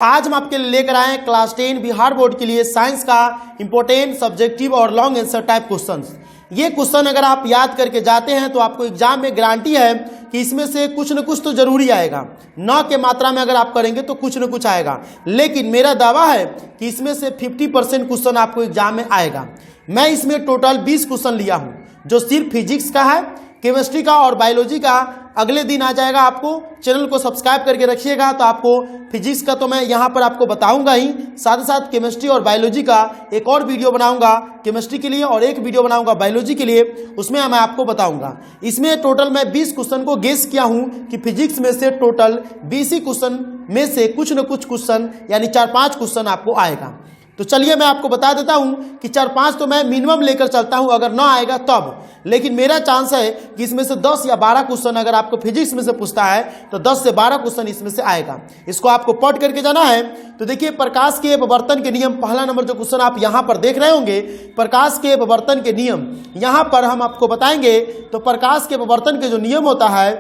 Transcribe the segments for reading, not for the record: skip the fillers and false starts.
आज हम आपके लिए लेकर आए हैं क्लास 10 बिहार बोर्ड के लिए साइंस का इंपोर्टेंट सब्जेक्टिव और लॉन्ग आंसर टाइप क्वेश्चंस। ये क्वेश्चन अगर आप याद करके जाते हैं तो आपको एग्जाम में गारंटी है कि इसमें से कुछ न कुछ तो जरूरी आएगा। न के मात्रा में अगर आप करेंगे तो कुछ न कुछ आएगा, लेकिन मेरा दावा है कि इसमें से 50% क्वेश्चन आपको एग्जाम में आएगा। मैं इसमें टोटल 20 क्वेश्चन लिया हूँ, जो सिर्फ फिजिक्स का है, केमिस्ट्री का और बायोलॉजी का अगले दिन आ जाएगा। आपको चैनल को सब्सक्राइब करके रखिएगा तो आपको फिजिक्स का तो मैं यहाँ पर आपको बताऊंगा ही, साथ ही साथ केमिस्ट्री और बायोलॉजी का एक और वीडियो बनाऊंगा केमिस्ट्री के लिए और एक वीडियो बनाऊंगा बायोलॉजी के लिए, उसमें मैं आपको बताऊंगा। इसमें टोटल मैं 20 क्वेश्चन को गेस किया हूँ कि फिजिक्स में से टोटल 20 ही क्वेश्चन में से कुछ न कुछ क्वेश्चन यानी 4-5 क्वेश्चन आपको आएगा। तो चलिए मैं आपको बता देता हूं कि 4-5 तो मैं मिनिमम लेकर चलता हूं, अगर ना आएगा तब, लेकिन मेरा चांस है कि इसमें से 10 या 12 क्वेश्चन अगर आपको फिजिक्स में से पूछता है तो 10 से 12 क्वेश्चन इसमें से आएगा। इसको आपको पढ़ करके जाना है। तो देखिए, प्रकाश के अपवर्तन के नियम, पहला नंबर जो क्वेश्चन आप यहाँ पर देख रहे होंगे, प्रकाश के अपवर्तन के नियम यहाँ पर हम आपको बताएंगे। तो प्रकाश के अपवर्तन के जो नियम होता है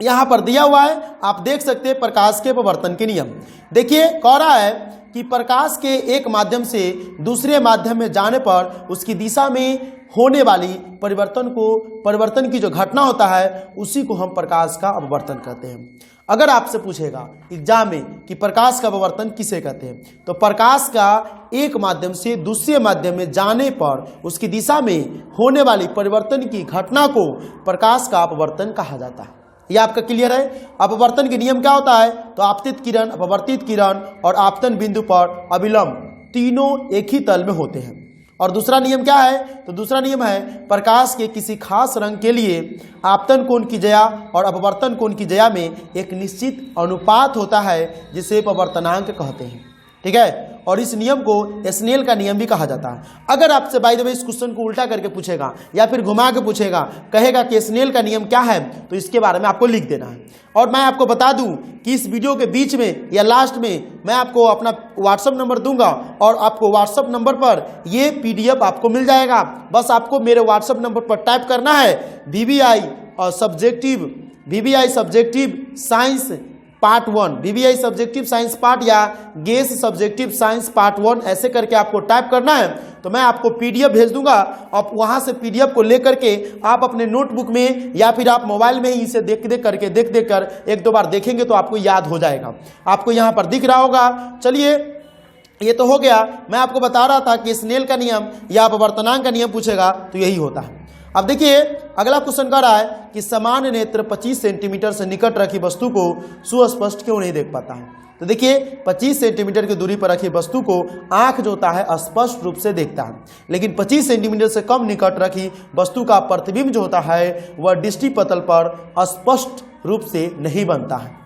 यहाँ पर दिया हुआ है, आप देख सकते हैं प्रकाश के अपवर्तन के नियम। देखिए कह रहा है कि प्रकाश के एक माध्यम से दूसरे माध्यम में जाने पर उसकी दिशा में होने वाली परिवर्तन की जो घटना होता है उसी को हम प्रकाश का अपवर्तन कहते हैं। अगर आपसे पूछेगा एग्जाम में कि प्रकाश का अपवर्तन किसे कहते हैं, तो प्रकाश का एक माध्यम से दूसरे माध्यम में जाने पर उसकी दिशा में होने वाली परिवर्तन की घटना को प्रकाश का अपवर्तन कहा जाता है। ये आपका क्लियर है। अपवर्तन के नियम क्या होता है, तो आपतित किरण, अपवर्तित किरण और आपतन बिंदु पर अभिलंब तीनों एक ही तल में होते हैं। और दूसरा नियम क्या है, तो दूसरा नियम है प्रकाश के किसी खास रंग के लिए आपतन कोण की ज्या और अपवर्तन कोण की ज्या में एक निश्चित अनुपात होता है जिसे अपवर्तनांक कहते हैं। ठीक है, और इस नियम को स्नेल का नियम भी कहा जाता है। अगर आपसे बाय द वे इस क्वेश्चन को उल्टा करके पूछेगा या फिर घुमा के पूछेगा, कहेगा कि स्नेल का नियम क्या है, तो इसके बारे में आपको लिख देना है। और मैं आपको बता दूं कि इस वीडियो के बीच में या लास्ट में मैं आपको अपना व्हाट्सअप नंबर दूंगा और आपको व्हाट्सअप नंबर पर ये PDF आपको मिल जाएगा। बस आपको मेरे व्हाट्सअप नंबर पर टाइप करना है VBI subjective science part 1, VBI subjective science part या गेस सब्जेक्टिव साइंस पार्ट 1, ऐसे करके आपको टाइप करना है। तो मैं आपको PDF भेज दूंगा, आप वहां से PDF को लेकर के आप अपने नोटबुक में या फिर आप मोबाइल में ही इसे देख देख कर 1-2 बार देखेंगे तो आपको याद हो जाएगा। आपको यहाँ पर दिख रहा होगा। चलिए, ये तो हो गया। मैं आपको बता रहा था कि स्नेल का नियम या अपवर्तनांक का नियम पूछेगा तो यही होता है। अब देखिए, अगला क्वेश्चन कह रहा है कि समान नेत्र 25 सेंटीमीटर से निकट रखी वस्तु को सुस्पष्ट क्यों नहीं देख पाता है। तो देखिए, 25 सेंटीमीटर की दूरी पर रखी वस्तु को आंख जो होता है स्पष्ट रूप से देखता है, लेकिन 25 सेंटीमीटर से कम निकट रखी वस्तु का प्रतिबिंब जो होता है वह दृष्टि पटल पर स्पष्ट रूप से नहीं बनता है।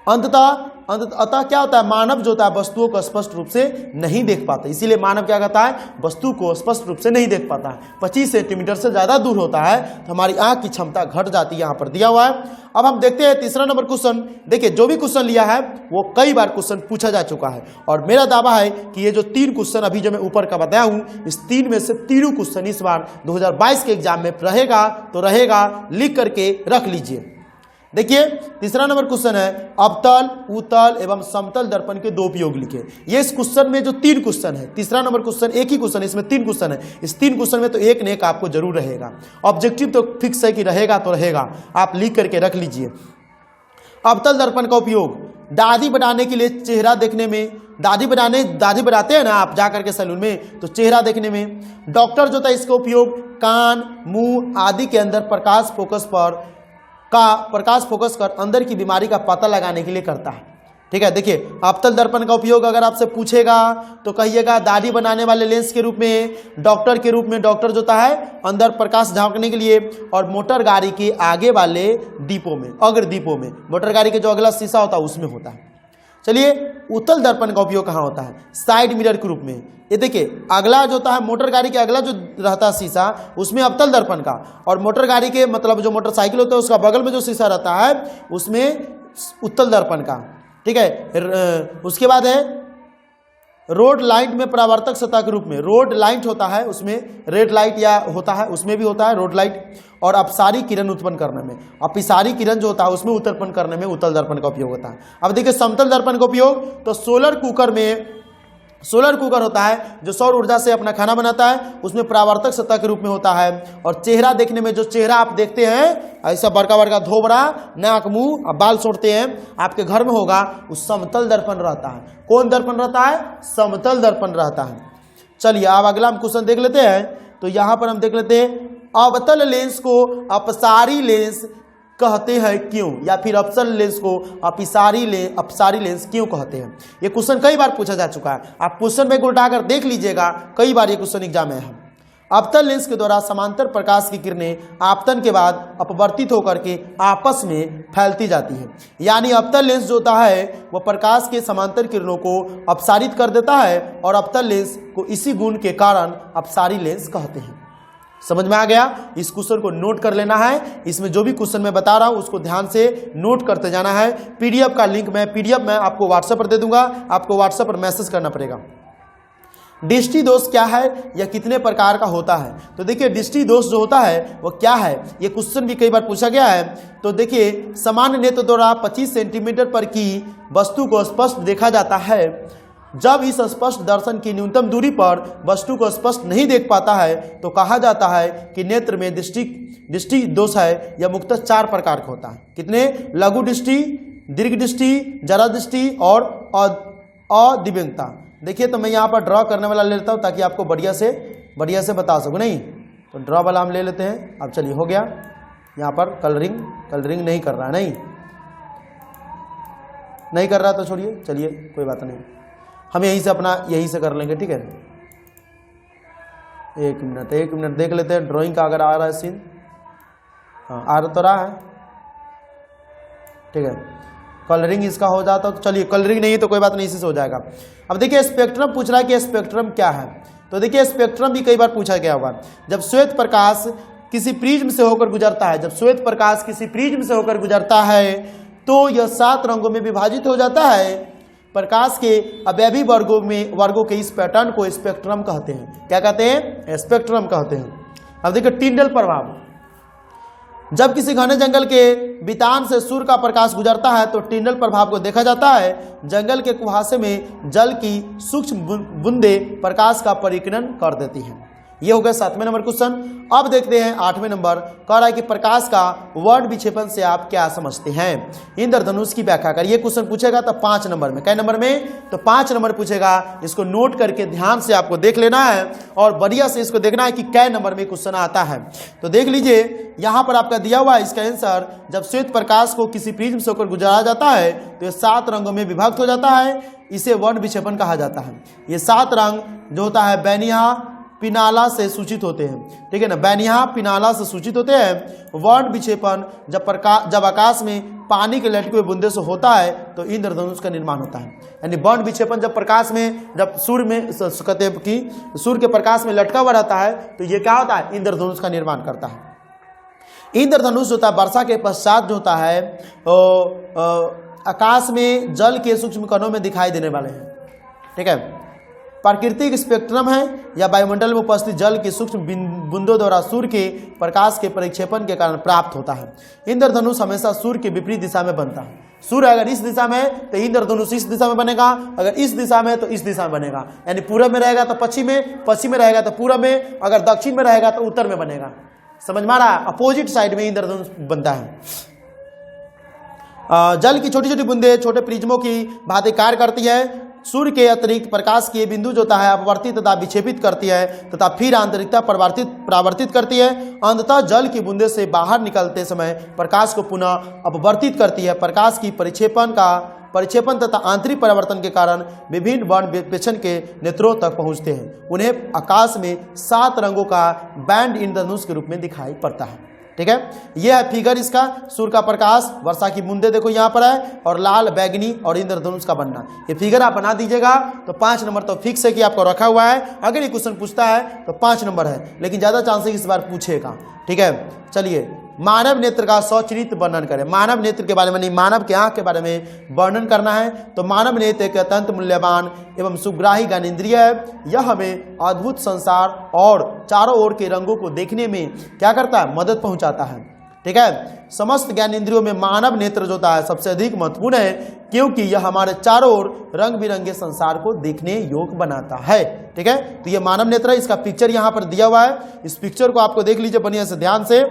अतः क्या होता है, मानव जो होता है वस्तुओं को स्पष्ट रूप से नहीं देख पाता। इसीलिए मानव क्या कहता है, वस्तु को स्पष्ट रूप से नहीं देख पाता है। 25 सेंटीमीटर से ज्यादा दूर होता है तो हमारी आंख की क्षमता घट जाती है, यहाँ पर दिया हुआ है। अब हम देखते हैं तीसरा नंबर क्वेश्चन। देखिए, जो भी क्वेश्चन लिया है वो कई बार क्वेश्चन पूछा जा चुका है और मेरा दावा है कि ये जो 3 क्वेश्चन अभी जो मैं ऊपर का बताया हूँ, इस 3 में से तीनों क्वेश्चन इस बार 2022 के एग्जाम में रहेगा, तो रहेगा, लिख करके रख लीजिए। देखिए, तीसरा नंबर क्वेश्चन है अवतल, उत्तल एवं समतल दर्पण के 2 उपयोग लिखे। ये इस क्वेश्चन में जो 3 क्वेश्चन है, तीसरा नंबर क्वेश्चन एक ही क्वेश्चन है, इसमें 3 क्वेश्चन है। इस 3 क्वेश्चन में तो एक न एक आपको जरूर रहेगा। ऑब्जेक्टिव तो फिक्स है कि रहेगा तो रहेगा, आप लिख करके रख लीजिए। अवतल दर्पण का उपयोग दाढ़ी बढ़ाने के लिए, चेहरा देखने में, दाढ़ी बढ़ाते हैं ना आप जा करके सैलून में, तो चेहरा देखने में। डॉक्टर जो था इसका उपयोग कान, मुंह आदि के अंदर प्रकाश फोकस कर अंदर की बीमारी का पता लगाने के लिए करता है। ठीक है, देखिए, अवतल दर्पण का उपयोग अगर आपसे पूछेगा तो कहिएगा दाढ़ी बनाने वाले लेंस के रूप में, डॉक्टर के रूप में, डॉक्टर जो होता है अंदर प्रकाश झांकने के लिए, और मोटर गाड़ी के आगे वाले दीपों में, अग्रदीपों में, मोटर गाड़ी के जो अगला शीशा होता है उसमें होता है। चलिए, उत्तल दर्पण का उपयोग कहाँ होता है, साइड मिरर के रूप में। ये देखिए, अगला जो होता है मोटर गाड़ी के अगला जो रहता है शीशा, उसमें अवतल दर्पण का, और मोटर गाड़ी के मतलब जो मोटरसाइकिल होता है उसका बगल में जो शीशा रहता है उसमें उत्तल दर्पण का। ठीक है, उसके बाद है रोड लाइट में परावर्तक सतह के रूप में, रोड लाइट होता है उसमें रेड लाइट या होता है, उसमें भी होता है रोड लाइट, और अपसारी किरण उत्पन्न करने में, अपिसारी किरण जो होता है उसमें उत्पन्न करने में उत्तल दर्पण का उपयोग होता है। अब देखिए समतल दर्पण का उपयोग, तो सोलर कुकर होता है जो सौर ऊर्जा से अपना खाना बनाता है, उसमें परावर्तक सतह के रूप में होता है। और चेहरा देखने में, जो चेहरा आप देखते हैं ऐसा बड़का बड़का धोबरा, नाक, मुंह, बाल छोड़ते हैं, आपके घर में होगा, उस समतल दर्पण रहता है। कौन दर्पण रहता है? समतल दर्पण रहता है। चलिए अब अगला हम क्वेश्चन देख लेते हैं। तो यहां पर हम देख लेते हैं, अवतल लेंस को अपसारी लेंस कहते हैं क्यों, या फिर अपसर लेंस को अपसारी लेंस क्यों कहते हैं। ये क्वेश्चन कई बार पूछा जा चुका है, आप क्वेश्चन में उल्टाकर देख लीजिएगा, कई बार ये क्वेश्चन एग्जाम में है। अवतल लेंस के द्वारा समांतर प्रकाश की किरणें आपतन के बाद अपवर्तित होकर के आपस में फैलती जाती है। यानी अवतल लेंस जो होता है वह प्रकाश के समांतर किरणों को अपसारित कर देता है, और अवतल लेंस को इसी गुण के कारण अपसारी लेंस कहते हैं। समझ में आ गया? इस क्वेश्चन को नोट कर लेना है। इसमें जो भी क्वेश्चन मैं बता रहा हूं उसको ध्यान से नोट करते जाना है। पीडीएफ का लिंक मैं आपको व्हाट्सएप पर दे दूंगा, आपको व्हाट्सएप पर मैसेज करना पड़ेगा। दृष्टि दोष क्या है या कितने प्रकार का होता है? तो देखिए दृष्टि दोष जो होता है वो क्या है, ये क्वेश्चन भी कई बार पूछा गया है। तो देखिए सामान्य नेत्र द्वारा 25 सेंटीमीटर पर की वस्तु को स्पष्ट देखा जाता है। जब इस स्पष्ट दर्शन की न्यूनतम दूरी पर वस्तु को स्पष्ट नहीं देख पाता है तो कहा जाता है कि नेत्र में दृष्टि दोष है। यह मुख्यतः 4 प्रकार का होता है। कितने? लघु दृष्टि, दीर्घ दृष्टि, जरा दृष्टि और अदिव्यंगता। देखिए तो मैं यहाँ पर ड्रॉ करने वाला ले लेता हूँ ताकि आपको बढ़िया से बता सकूँ। नहीं तो ड्रॉ वाला हम ले लेते हैं। अब चलिए हो गया। यहाँ पर कलरिंग नहीं कर रहा है, नहीं कर रहा तो छोड़िए, चलिए कोई बात नहीं, हम यहीं से कर लेंगे। ठीक है, एक मिनट देख लेते हैं ड्राइंग का अगर आ रहा है सीन। हाँ आ तो रहा है। ठीक है, कलरिंग इसका हो जाता तो चलिए, कलरिंग नहीं है तो कोई बात नहीं, इसी से हो जाएगा। अब देखिए स्पेक्ट्रम पूछ रहा है कि स्पेक्ट्रम क्या है। तो देखिए स्पेक्ट्रम भी कई बार पूछा गया होगा। जब श्वेत प्रकाश किसी प्रिज्म से होकर गुजरता है, तो यह 7 रंगों में विभाजित हो जाता है। प्रकाश के अवयवी वर्गों के इस पैटर्न को स्पेक्ट्रम कहते हैं। क्या कहते हैं? स्पेक्ट्रम कहते हैं। अब देखिए टिंडल प्रभाव, जब किसी घने जंगल के बितान से सूर्य का प्रकाश गुजरता है तो टिंडल प्रभाव को देखा जाता है। जंगल के कुहासे में जल की सूक्ष्म बूंदें प्रकाश का परिकिरण कर देती हैं। ये हो गया 7वें नंबर क्वेश्चन। अब देखते हैं 8वें नंबर। कह रहा है कि प्रकाश का वर्ण विक्षेपण से आप क्या समझते हैं? इंद्रधनुष की व्याख्या करिए। ये क्वेश्चन पूछेगा तो 5 नंबर में। कै नंबर में? तो 5 नंबर पूछेगा। इसको नोट करके ध्यान से आपको देख लेना है और बढ़िया से इसको देखना है कि कै नंबर में क्वेश्चन आता है। तो देख लीजिए यहाँ पर आपका दिया हुआ है इसका आंसर। जब श्वेत प्रकाश को किसी प्रिज्म से होकर गुजारा जाता है तो ये 7 रंगों में विभक्त हो जाता है। इसे वर्ण विक्षेपण कहा जाता है। ये 7 रंग जो होता है बैनिया पिनाला से सूचित होते हैं। ठीक है ना, बैनिया पिनाला से सूचित होते हैं। वर्ण विक्षेपण जब आकाश में पानी के लटके हुए बूंदे से होता है तो इंद्रधनुष का निर्माण होता है। यानी वर्ण विक्षेपण जब सूर्य के प्रकाश में लटका हुआ रहता है तो ये क्या होता है? इंद्रधनुष का निर्माण करता है। इंद्रधनुष होता है वर्षा के पश्चात जो होता है आकाश में जल के सूक्ष्म कणों में दिखाई देने वाले हैं। ठीक है, प्राकृतिक स्पेक्ट्रम है या वायुमंडल में उपस्थित जल के सूक्ष्म बूंदों द्वारा सूर्य के प्रकाश के परिक्षेपण के कारण प्राप्त होता है। इंद्रधनुष हमेशा सूर्य के विपरीत दिशा में बनता है। सूर्य अगर इस दिशा में है तो इंद्रधनुष इस दिशा में बनेगा, अगर इस दिशा में है तो इस दिशा में बनेगा। यानी पूरब में रहेगा तो पश्चिम में रहेगा तो पूरब में, अगर दक्षिण में रहेगा तो उत्तर में बनेगा। समझ में आ रहा है? अपोजिट साइड में इंद्रधनुष बनता है। जल की छोटी छोटी बूंदें छोटे प्रिज्मों की भांति कार्य करती है। सूर्य के अतिरिक्त प्रकाश के बिंदु जो होता है अपवर्तित तथा विक्षेपित करती है तथा फिर आंतरिकता परावर्तित करती है। अंततः जल की बूंदे से बाहर निकलते समय प्रकाश को पुनः अपवर्तित करती है। प्रकाश की परिक्षेपण तथा आंतरिक परिवर्तन के कारण विभिन्न वर्ण विक्षेपण के नेत्रों तक पहुंचते हैं। उन्हें आकाश में 7 रंगों का बैंड इंद्रधनुष के रूप में दिखाई पड़ता है। ठीक है, यह है फिगर इसका। सूर्य का प्रकाश, वर्षा की बूंदे देखो यहाँ पर है, और लाल, बैगनी और इंद्रधनुष का बनना। ये फिगर आप बना दीजिएगा तो 5 नंबर तो फिक्स है कि आपको रखा हुआ है। अगर ये क्वेश्चन पूछता है तो 5 नंबर है, लेकिन ज़्यादा चांसेस इस बार पूछेगा। ठीक है, चलिए मानव नेत्र का स्वचरित वर्णन करें। मानव नेत्र के बारे में नहीं, मानव के आंख के बारे में वर्णन करना है। तो मानव नेत्र एक अत्यंत मूल्यवान एवं सुग्राही ज्ञानेंद्रिय है। यह हमें अद्भुत संसार और चारों ओर के रंगों को देखने में क्या करता है, मदद पहुंचाता है। ठीक है, समस्त ज्ञानेंद्रियों में मानव नेत्र जो होता है सबसे अधिक महत्वपूर्ण है, क्योंकि यह हमारे चारों ओर रंग बिरंगे संसार को देखने योग्य बनाता है। ठीक है, तो ये मानव नेत्र है। इसका पिक्चर यहाँ पर दिया हुआ है, इस पिक्चर को आपको देख लीजिए बढ़िया से ध्यान से।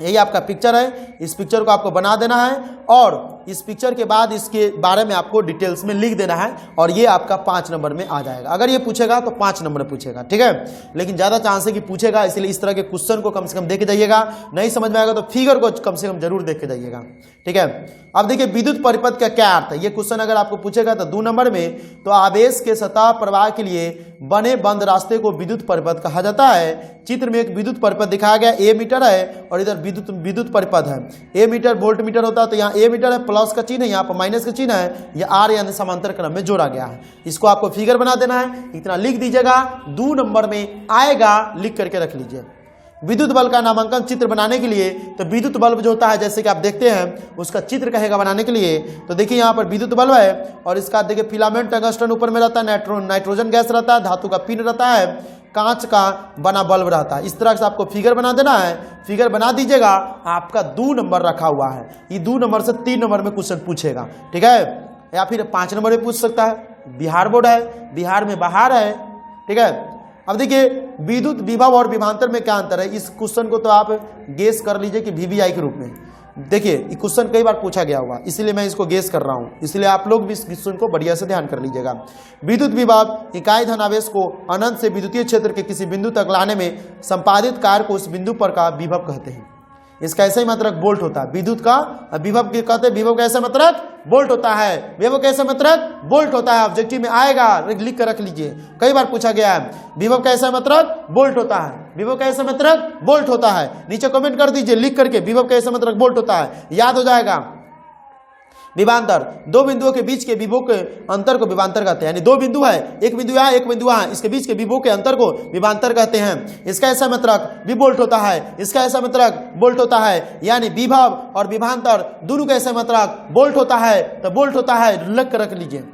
यही आपका पिक्चर है, इस पिक्चर को आपको बना देना है और इस पिक्चर के बाद इसके बारे में आपको डिटेल्स में लिख देना है और ये आपका 5 नंबर में आ जाएगा। अगर ये पूछेगा तो 5 नंबर पूछेगा। ठीक है, लेकिन ज़्यादा चांस है कि पूछेगा, इसलिए इस तरह के क्वेश्चन को कम से कम देख के जाइएगा। नहीं समझ में आएगा तो फिगर को कम से कम जरूर देख के जाइएगा। ठीक है, अब देखिए विद्युत परिपथ का क्या अर्थ है। ये क्वेश्चन अगर आपको पूछेगा तो 2 नंबर में, तो आवेश के सतह प्रवाह के लिए बने बंद रास्ते को विद्युत परिपथ कहा जाता है। चित्र में एक विद्युत परिपथ दिखाया गया, ए मीटर है और इधर विद्युत परिपथ है। ए मीटर वोल्ट मीटर होता है, तो यहाँ ए मीटर है, प्लस का चिन्ह है, यहाँ पर माइनस का चिन्ह है, ये आर यानी समांतर क्रम में जोड़ा गया है। इसको आपको फिगर बना देना है, इतना लिख दीजिएगा, 2 नंबर में आएगा, लिख करके रख लीजिए। विद्युत बल्ब का नामांकन चित्र बनाने के लिए, तो विद्युत बल्ब जो होता है जैसे कि आप देखते हैं उसका चित्र कहेगा बनाने के लिए। तो देखिए यहाँ पर विद्युत बल्ब है और इसका देखिए फिलामेंट टंगस्टन ऊपर में रहता है, नाइट्रोजन गैस रहता है, धातु का पिन रहता है, कांच का बना बल्ब रहता है। इस तरह से आपको फिगर बना देना है। फिगर बना दीजिएगा, आपका 2 नंबर रखा हुआ है। ये 2 नंबर से 3 नंबर में क्वेश्चन पूछेगा। ठीक है, या फिर 5 नंबर में पूछ सकता है। बिहार बोर्ड है, बिहार में बाहर है। ठीक है, अब देखिए विद्युत विभव और विभवांतर में क्या अंतर है। इस क्वेश्चन को तो आप गेस कर लीजिए कि वीवीआई के रूप में। देखिए ये क्वेश्चन कई बार पूछा गया हुआ, इसलिए मैं इसको गेस कर रहा हूं, इसलिए आप लोग भी इस क्वेश्चन को बढ़िया से ध्यान कर लीजिएगा। विद्युत विभव इकाई धनावेश को अनंत से विद्युतीय क्षेत्र के किसी बिंदु तक लाने में संपादित कार्य को उस बिंदु पर का विभव कहते हैं। इसका ऐसा ही मात्रक वोल्ट होता है। विद्युत का विभव कहते हैं, विभव का ऐसा मात्रक वोल्ट होता है। विभव का ऐसा मात्रक वोल्ट होता है, ऑब्जेक्टिव में आएगा, लिख कर रख लीजिए, कई बार पूछा गया है। विभव का ऐसा मात्रक वोल्ट होता है, विभव का ऐसा मात्रक वोल्ट होता है। नीचे कमेंट कर दीजिए लिख करके, विभव का ऐसा मात्रक वोल्ट होता है, याद हो जाएगा। विभवांतर, 2 बिंदुओं के बीच के विभव के अंतर को विभवांतर कहते हैं। यानी 2 बिंदु है, एक बिंदु यहाँ एक बिंदु यहाँ, इसके बीच के विभव के अंतर को विभवांतर कहते हैं। इसका ऐसा मात्रक भी वोल्ट होता है, इसका ऐसा मात्रक वोल्ट होता है। यानी विभव और विभवांतर दोनों का ऐसा मात्रक वोल्ट होता है, तो वोल्ट होता है, लिख कर रख लीजिए।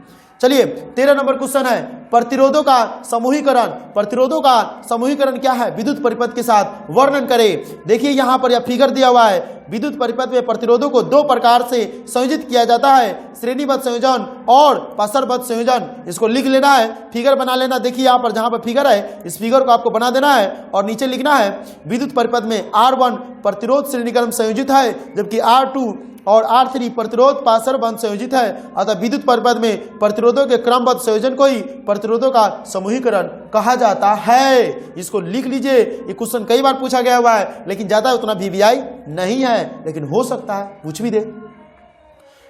चलिए 13 नंबर क्वेश्चन है, प्रतिरोधों का समूहीकरण। प्रतिरोधों का समूहीकरण क्या है, विद्युत परिपथ के साथ वर्णन करें। देखिए यहाँ पर यह फिगर दिया हुआ है। विद्युत परिपथ में प्रतिरोधों को 2 प्रकार से संयोजित किया जाता है, श्रेणीबद्ध संयोजन और पार्श्वबद्ध संयोजन। इसको लिख लेना है, फिगर बना लेना। देखिए यहाँ पर जहाँ पर फिगर है, इस फिगर को आपको बना देना है और नीचे लिखना है विद्युत परिपथ में R1 प्रतिरोध श्रेणीक्रम संयोजित है, जबकि R2 और R3 प्रतिरोध पार्श्वबद्ध संयोजित है। अतः विद्युत परिपथ में प्रतिरोधों के क्रमबद्ध संयोजन को ही प्रतिरोधों का समूहीकरण कहा जाता है। इसको लिख लीजिए, ये क्वेश्चन कई बार पूछा गया हुआ है, लेकिन ज्यादा उतना वीवीआई नहीं है, लेकिन हो सकता है पूछ भी दे।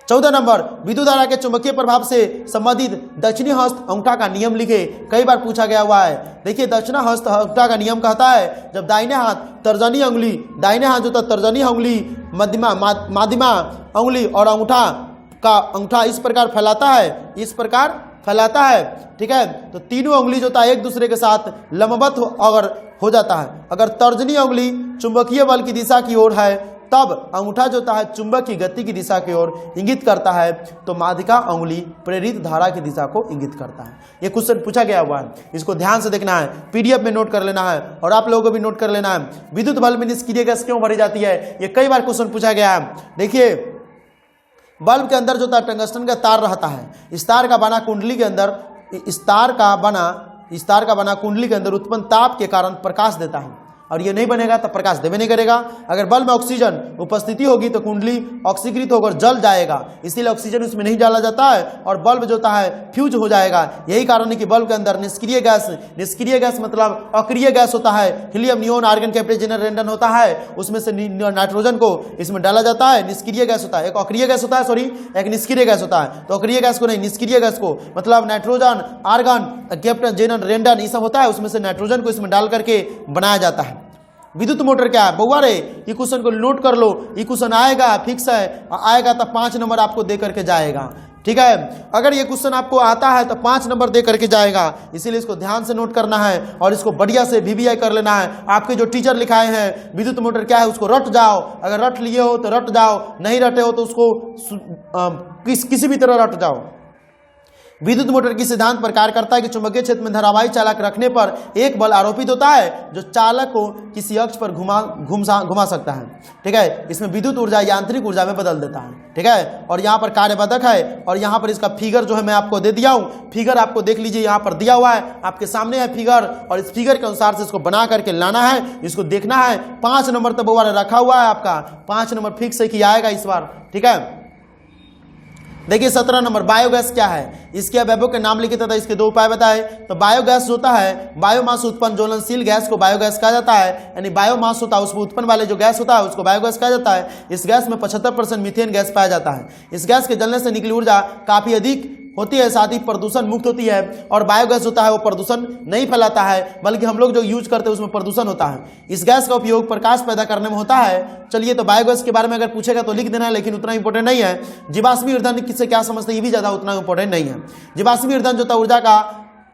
14 नंबर, विद्युत धारा के चुंबकीय प्रभाव से संबंधित दक्षिणी हस्त अंगूठा का नियम लिखे। कई बार पूछा गया हुआ है। देखिए दक्षिणा हस्त अंगूठा का नियम कहता है, जब दाहिने हाथ तर्जनी अंगुली, दाहिने हाथ जो तर्जनी अंगुली, माध्यमा अंगुली और अंगूठा इस प्रकार फैलाता है, इस प्रकार फैलाता है। ठीक है, तो तीनों अंगुली जो होता है एक दूसरे के साथ लंबवत अगर हो जाता है। अगर तर्जनी अंगुली चुंबकीय बल की दिशा की ओर है, तब अंगूठा जो होता है चुंबक की गति की दिशा की ओर इंगित करता है, तो माध्यिका अंगुली प्रेरित धारा की दिशा को इंगित करता है। ये क्वेश्चन पूछा गया हुआ है, इसको ध्यान से देखना है, पीडीएफ में नोट कर लेना है और आप लोगों को भी नोट कर लेना है। विद्युत बल्ब में निष्क्रिय गैस क्यों भरी जाती है, ये कई बार क्वेश्चन पूछा गया है। देखिए बल्ब के अंदर जो होता है टंगस्टन का तार रहता है, इस तार का बना कुंडली के अंदर, इस तार का बना कुंडली के अंदर उत्पन्न ताप के कारण प्रकाश देता है, और ये नहीं बनेगा तो प्रकाश देवे नहीं करेगा। अगर बल्ब में ऑक्सीजन उपस्थिति होगी तो कुंडली ऑक्सीकृत होकर जल जाएगा, इसीलिए ऑक्सीजन उसमें नहीं डाला जाता है और बल्ब जो होता है फ्यूज हो जाएगा। यही कारण है कि बल्ब के अंदर निष्क्रिय गैस मतलब अक्रिय गैस होता है, हीलियम, नियोन, आर्गन, कैप्टन, रेंडन होता है, उसमें से नाइट्रोजन को इसमें डाला जाता है। निष्क्रिय गैस होता है, एक अक्रिय गैस होता है, सॉरी एक निष्क्रिय गैस होता है। तो अक्रिय गैस को नहीं, निष्क्रिय गैस को मतलब नाइट्रोजन, आर्गन, कैप्टन, जेनन, रेंडन ये सब होता है, उसमें से नाइट्रोजन को इसमें डाल करके बनाया जाता है। विद्युत मोटर क्या है बउआ रे, ये क्वेश्चन को नोट कर लो, ये क्वेश्चन आएगा फिक्स है, आएगा तो 5 नंबर आपको दे करके जाएगा। ठीक है। अगर ये क्वेश्चन आपको आता है तो 5 नंबर दे करके जाएगा, इसीलिए इसको ध्यान से नोट करना है और इसको बढ़िया से VVI कर लेना है। आपके जो टीचर लिखाए हैं विद्युत मोटर क्या है उसको रट जाओ, अगर रट लिए हो तो रट जाओ, नहीं रटे हो तो उसको किसी भी तरह रट जाओ। विद्युत मोटर की सिद्धांत पर कार्य करता है कि चुंबकीय में धारावाही चालक रखने पर एक बल आरोपित होता है जो चालक को किसी अक्ष पर घुमा सकता है, ठीक है। इसमें विद्युत ऊर्जा यांत्रिक ऊर्जा में बदल देता है, ठीक है। और यहाँ पर कार्यबद्धक है और यहाँ पर इसका फिगर जो है मैं आपको दे दिया हूँ। फिगर आपको देख लीजिए, यहाँ पर दिया हुआ है, आपके सामने है फिगर, और इस फिगर के अनुसार से इसको बना करके लाना है, इसको देखना है। 5 नंबर तक वो वाला रखा हुआ है, आपका 5 नंबर फिक्स है कि आएगा इस बार, ठीक है। देखिए 17 नंबर बायोगैस क्या है, इसके अवयवों के नाम लिखे तथा इसके 2 उपाय बताए। तो बायोगैस होता है बायोमास उत्पन्न ज्वलनशील गैस को बायोगैस कहा जाता है, यानी बायोमास होता है उसमें उत्पन्न वाले जो गैस होता है उसको बायोगैस कहा जाता है। इस गैस में 75% मीथेन गैस पाया जाता है। इस गैस के जलने से निकली ऊर्जा काफी अधिक होती है, साथ ही प्रदूषण मुक्त होती है। और बायोगैस होता है वो प्रदूषण नहीं फैलाता है, बल्कि हम लोग जो यूज करते हैं उसमें प्रदूषण होता है। इस गैस का उपयोग प्रकाश पैदा करने में होता है। चलिए, तो बायोगैस के बारे में अगर पूछेगा तो लिख देना है, लेकिन उतना इंपॉर्टेंट नहीं है। जीवाश्मी ईंधन किससे क्या समझते हैं ये भी ज्यादा उतना इंपॉर्टेंट नहीं है। जीवाश्मी ईंधन जो था ऊर्जा का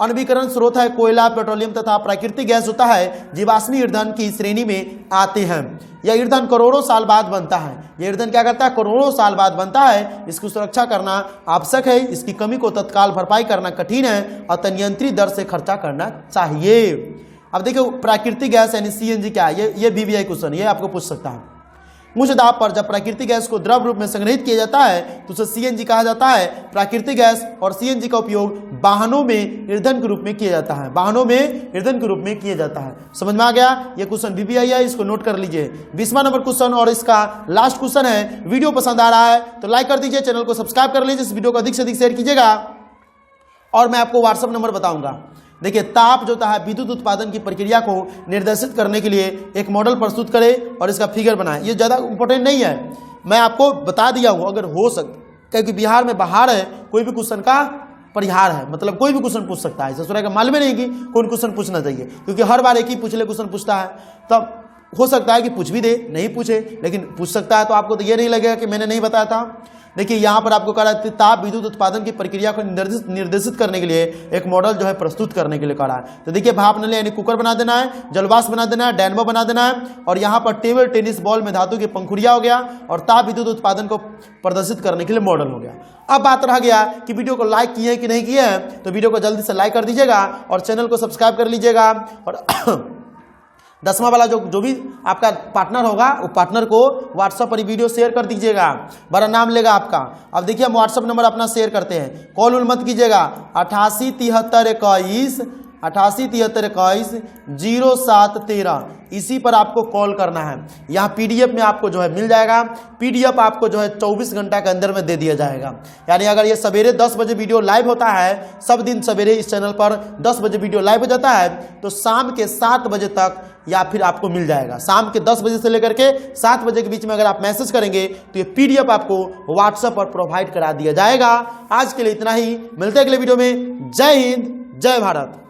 अनवीकरण स्रोत है, कोयला, पेट्रोलियम तथा प्राकृतिक गैस होता है, जीवाश्मी ईंधन की श्रेणी में आते हैं। यह ईंधन करोड़ों साल बाद बनता है। यह ईंधन क्या करता है, करोड़ों साल बाद बनता है। इसकी सुरक्षा करना आवश्यक है, इसकी कमी को तत्काल भरपाई करना कठिन है और नियंत्रित दर से खर्चा करना चाहिए। अब देखिए प्राकृतिक गैस यानी CNG क्या है, ये VVI क्वेश्चन ये आपको पूछ सकता है। उच्च दाब पर जब प्राकृतिक गैस को द्रव रूप में संग्रहित किया जाता है तो उसे CNG कहा जाता है। प्राकृतिक गैस और CNG का उपयोग वाहनों में ईंधन के रूप में किया जाता है, वाहनों में ईंधन के रूप में किया जाता है। समझ में आ गया, ये क्वेश्चन VVI है, इसको नोट कर लीजिए। 20वां नंबर क्वेश्चन और इसका लास्ट क्वेश्चन है। वीडियो पसंद आ रहा है तो लाइक कर दीजिए, चैनल को सब्सक्राइब कर लीजिए, इस वीडियो को अधिक से अधिक शेयर कीजिएगा। और मैं आपको व्हाट्सएप नंबर बताऊंगा। देखिए ताप जो होता है विद्युत उत्पादन की प्रक्रिया को निर्देशित करने के लिए एक मॉडल प्रस्तुत करे और इसका फिगर बनाए। ये ज़्यादा इंपॉर्टेंट नहीं है, मैं आपको बता दिया हूँ। अगर हो सकता, क्योंकि बिहार में बाहर है, कोई भी क्वेश्चन का परिहार है, मतलब कोई भी क्वेश्चन पूछ सकता है। ससुराल का मालूम नहीं कि कौन क्वेश्चन पूछना चाहिए, क्योंकि हर बार एक ही पिछले क्वेश्चन पूछता है। तब हो सकता है कि पूछ भी दे, नहीं पूछे, लेकिन पूछ सकता है, तो आपको तो ये नहीं लगेगा कि मैंने नहीं बताया था। देखिए यहाँ पर आपको कह रहा है ताप विद्युत उत्पादन की प्रक्रिया को निर्देशित करने के लिए एक मॉडल जो है प्रस्तुत करने के लिए कह रहा है। तो देखिए भाप नली यानी कुकर बना देना है, जलवाष्प बना देना है, डायनामो बना देना है, और यहाँ पर टेबल टेनिस बॉल में धातु की पंखुड़िया हो गया, और ताप विद्युत उत्पादन को प्रदर्शित करने के लिए मॉडल हो गया। अब बात रह गया कि वीडियो को लाइक किए हैं कि नहीं किए हैं, तो वीडियो को जल्दी से लाइक कर दीजिएगा और चैनल को सब्सक्राइब कर लीजिएगा। और 10वां वाला जो भी आपका पार्टनर होगा वो पार्टनर को व्हाट्सएप पर वीडियो शेयर कर दीजिएगा, बड़ा नाम लेगा आपका। अब देखिए हम व्हाट्सएप नंबर अपना शेयर करते हैं, कॉल उल मत कीजिएगा। 88 73 21 0713 इसी पर आपको कॉल करना है। यहाँ PDF में आपको जो है मिल जाएगा, PDF आपको जो है 24 घंटा के अंदर में दे दिया जाएगा। यानी अगर ये सवेरे 10 बजे वीडियो लाइव होता है, सब दिन सवेरे इस चैनल पर 10 बजे वीडियो लाइव हो जाता है, तो शाम के 7 बजे तक या फिर आपको मिल जाएगा। शाम के 10 बजे से लेकर के 7 बजे के बीच में अगर आप मैसेज करेंगे तो ये PDF आपको व्हाट्सएप पर प्रोवाइड करा दिया जाएगा। आज के लिए इतना ही, मिलते हैं अगले वीडियो में। जय हिंद, जय भारत।